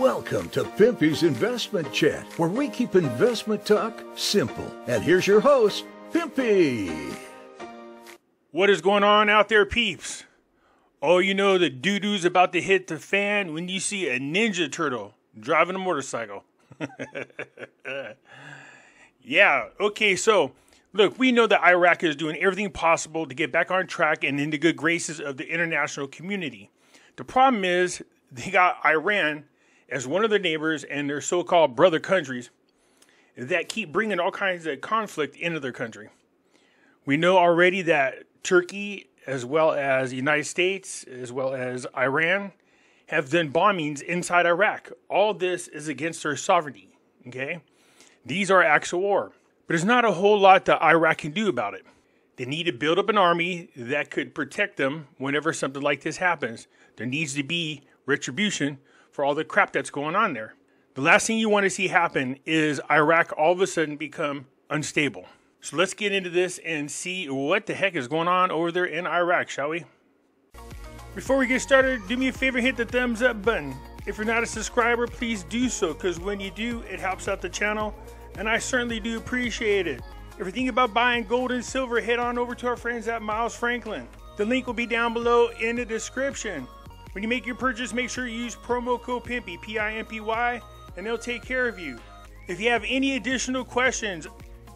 Welcome to Pimpy's Investment Chat, where we keep investment talk simple. And here's your host, Pimpy. What is going on out there, peeps? Oh, you know the doo-doo's about to hit the fan when you see a Ninja Turtle driving a motorcycle. Yeah, okay, so look, we know that Iraq is doing everything possible to get back on track and in the good graces of the international community. The problem is they got Iran as one of their neighbors and their so-called brother countries that keep bringing all kinds of conflict into their country. We know already that Turkey, as well as the United States, as well as Iran, have done bombings inside Iraq. All this is against their sovereignty, okay? These are acts of war. But there's not a whole lot that Iraq can do about it. They need to build up an army that could protect them whenever something like this happens. There needs to be retribution for all the crap that's going on there. The last thing you want to see happen is Iraq all of a sudden become unstable. So let's get into this and see what the heck is going on over there in Iraq, shall we? Before we get started, do me a favor, hit the thumbs up button. If you're not a subscriber, please do so, because when you do, it helps out the channel, and I certainly do appreciate it. If you're thinking about buying gold and silver, head on over to our friends at Miles Franklin. The link will be down below in the description. When you make your purchase, make sure you use promo code Pimpy, P-I-M-P-Y, and they'll take care of you. If you have any additional questions,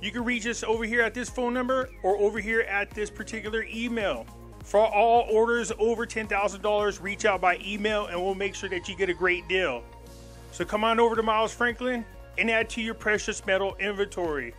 you can reach us over here at this phone number or over here at this particular email. For all orders over $10,000, reach out by email and we'll make sure that you get a great deal. So come on over to Miles Franklin and add to your precious metal inventory.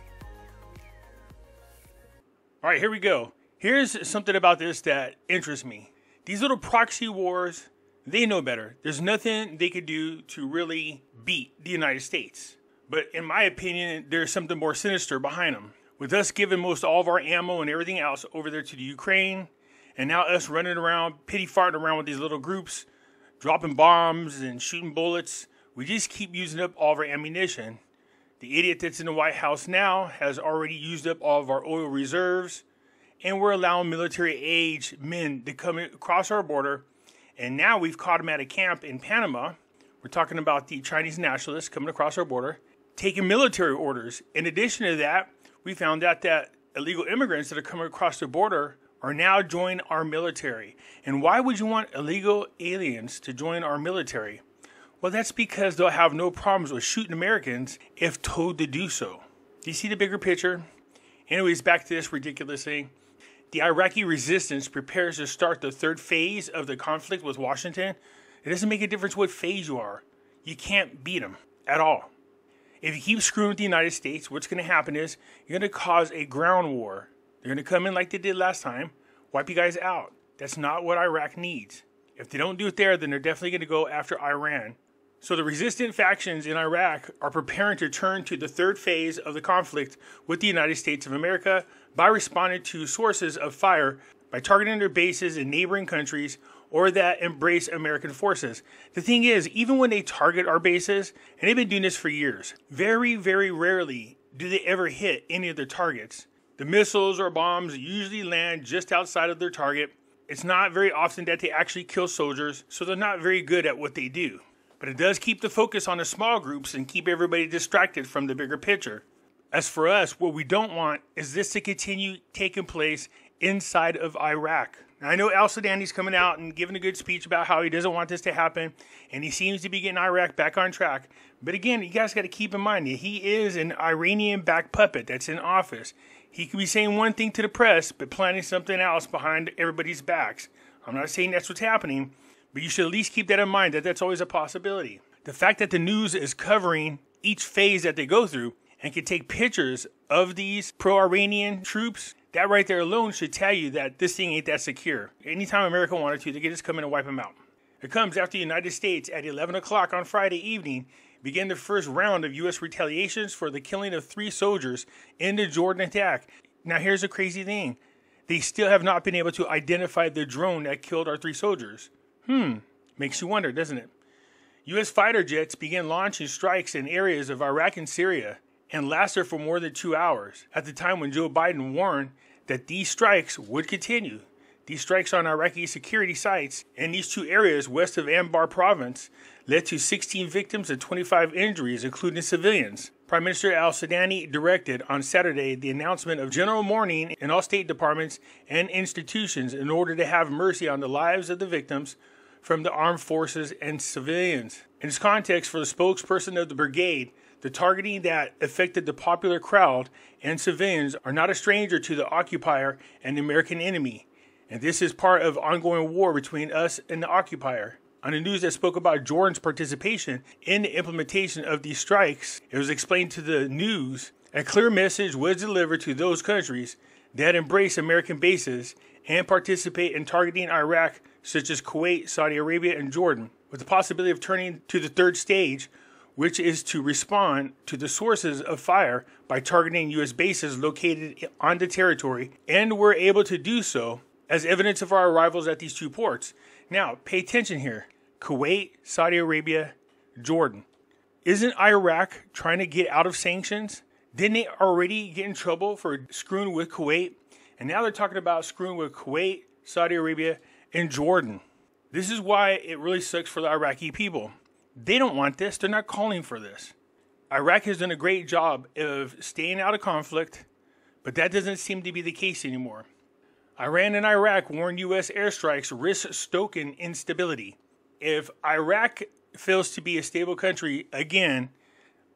All right, here we go. Here's something about this that interests me. These little proxy wars, they know better. There's nothing they could do to really beat the United States. But in my opinion, there's something more sinister behind them. With us giving most all of our ammo and everything else over there to the Ukraine, and now us running around, pity-farting around with these little groups, dropping bombs and shooting bullets, we just keep using up all of our ammunition. The idiot that's in the White House now has already used up all of our oil reserves, and we're allowing military-age men to come across our border, and now we've caught them at a camp in Panama. We're talking about the Chinese nationalists coming across our border, taking military orders. In addition to that, we found out that illegal immigrants that are coming across the border are now joining our military. And why would you want illegal aliens to join our military? Well, that's because they'll have no problems with shooting Americans if told to do so. Do you see the bigger picture? Anyways, back to this ridiculous thing. The Iraqi resistance prepares to start the third phase of the conflict with Washington. It doesn't make a difference what phase you are. You can't beat them at all. If you keep screwing with the United States, what's going to happen is you're going to cause a ground war. They're going to come in like they did last time, wipe you guys out. That's not what Iraq needs. If they don't do it there, then they're definitely going to go after Iran. So the resistant factions in Iraq are preparing to turn to the third phase of the conflict with the United States of America by responding to sources of fire by targeting their bases in neighboring countries or that embrace American forces. The thing is, even when they target our bases, and they've been doing this for years, very, very rarely do they ever hit any of their targets. The missiles or bombs usually land just outside of their target. It's not very often that they actually kill soldiers, so they're not very good at what they do. But it does keep the focus on the small groups and keep everybody distracted from the bigger picture. As for us, what we don't want is this to continue taking place inside of Iraq. Now, I know al-Sudani's coming out and giving a good speech about how he doesn't want this to happen, and he seems to be getting Iraq back on track. But again, you guys got to keep in mind that he is an Iranian-backed puppet that's in office. He could be saying one thing to the press, but planning something else behind everybody's backs. I'm not saying that's what's happening, but you should at least keep that in mind, that that's always a possibility. The fact that the news is covering each phase that they go through and can take pictures of these pro-Iranian troops, that right there alone should tell you that this thing ain't that secure. Anytime America wanted to, they could just come in and wipe them out. It comes after the United States at 11 o'clock on Friday evening began the first round of U.S. retaliations for the killing of 3 soldiers in the Jordan attack. Now here's the crazy thing. They still have not been able to identify the drone that killed our 3 soldiers. Makes you wonder, doesn't it? U.S. fighter jets began launching strikes in areas of Iraq and Syria and lasted for more than 2 hours at the time when Joe Biden warned that these strikes would continue. These strikes on Iraqi security sites in these two areas west of Anbar province led to 16 victims and 25 injuries, including civilians. Prime Minister al-Sudani directed on Saturday the announcement of general mourning in all state departments and institutions in order to have mercy on the lives of the victims from the armed forces and civilians. In this context, for the spokesperson of the brigade, the targeting that affected the popular crowd and civilians are not a stranger to the occupier and the American enemy, and this is part of ongoing war between us and the occupier. On the news that spoke about Jordan's participation in the implementation of these strikes, it was explained to the news a clear message was delivered to those countries that embrace American bases and participate in targeting Iraq, such as Kuwait, Saudi Arabia, and Jordan, with the possibility of turning to the third stage, which is to respond to the sources of fire by targeting U.S. bases located on the territory, and we're able to do so as evidence of our arrivals at these two ports. Now, pay attention here. Kuwait, Saudi Arabia, Jordan. Isn't Iraq trying to get out of sanctions? Didn't they already get in trouble for screwing with Kuwait? And now they're talking about screwing with Kuwait, Saudi Arabia, and Jordan. This is why it really sucks for the Iraqi people. They don't want this. They're not calling for this. Iraq has done a great job of staying out of conflict, but that doesn't seem to be the case anymore. Iran and Iraq warn U.S. airstrikes risk stoking instability. If Iraq fails to be a stable country again,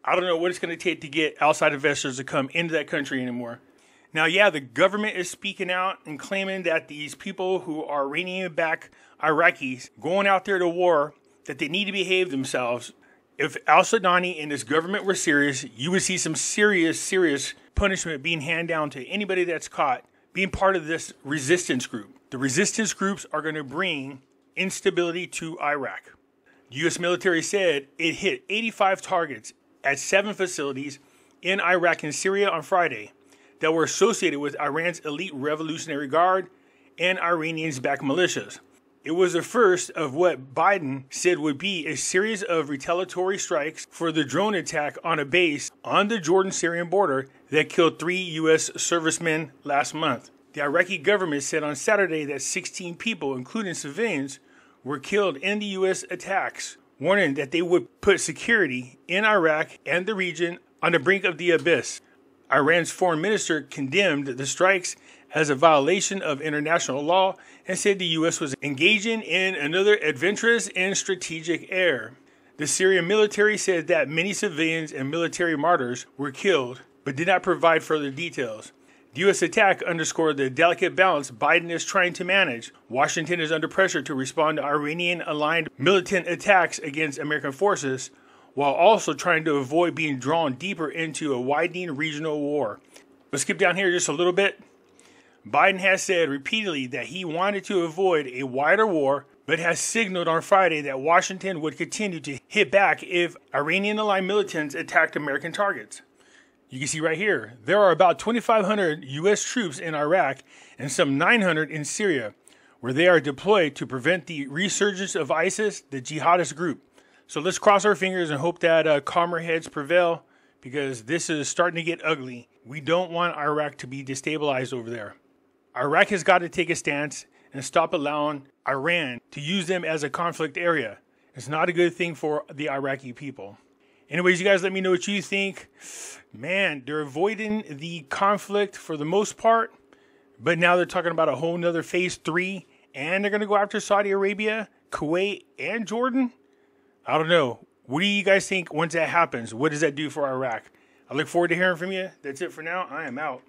I don't know what it's going to take to get outside investors to come into that country anymore. Now, yeah, the government is speaking out and claiming that these people who are reining back Iraqis going out there to war, that they need to behave themselves. If al-Sudani and his government were serious, you would see some serious punishment being handed down to anybody that's caught being part of this resistance group. The resistance groups are going to bring instability to Iraq. The U.S. military said it hit 85 targets at 7 facilities in Iraq and Syria on Friday that were associated with Iran's elite Revolutionary Guard and Iranians-backed militias. It was the first of what Biden said would be a series of retaliatory strikes for the drone attack on a base on the Jordan-Syrian border that killed 3 U.S. servicemen last month. The Iraqi government said on Saturday that 16 people, including civilians, were killed in the U.S. attacks, warning that they would put security in Iraq and the region on the brink of the abyss. Iran's foreign minister condemned the strikes as a violation of international law and said the U.S. was engaging in another adventurous and strategic error. The Syrian military said that many civilians and military martyrs were killed, but did not provide further details. The U.S. attack underscored the delicate balance Biden is trying to manage. Washington is under pressure to respond to Iranian-aligned militant attacks against American forces, while also trying to avoid being drawn deeper into a widening regional war. Let's skip down here just a little bit. Biden has said repeatedly that he wanted to avoid a wider war, but has signaled on Friday that Washington would continue to hit back if Iranian-aligned militants attacked American targets. You can see right here, there are about 2,500 U.S. troops in Iraq and some 900 in Syria, where they are deployed to prevent the resurgence of ISIS, the jihadist group. So let's cross our fingers and hope that calmer heads prevail, because this is starting to get ugly. We don't want Iraq to be destabilized over there. Iraq has got to take a stance and stop allowing Iran to use them as a conflict area. It's not a good thing for the Iraqi people. Anyways, you guys let me know what you think. Man, they're avoiding the conflict for the most part, but now they're talking about a whole nother phase 3, and they're going to go after Saudi Arabia, Kuwait, and Jordan. I don't know. What do you guys think once that happens? What does that do for Iraq? I look forward to hearing from you. That's it for now. I am out.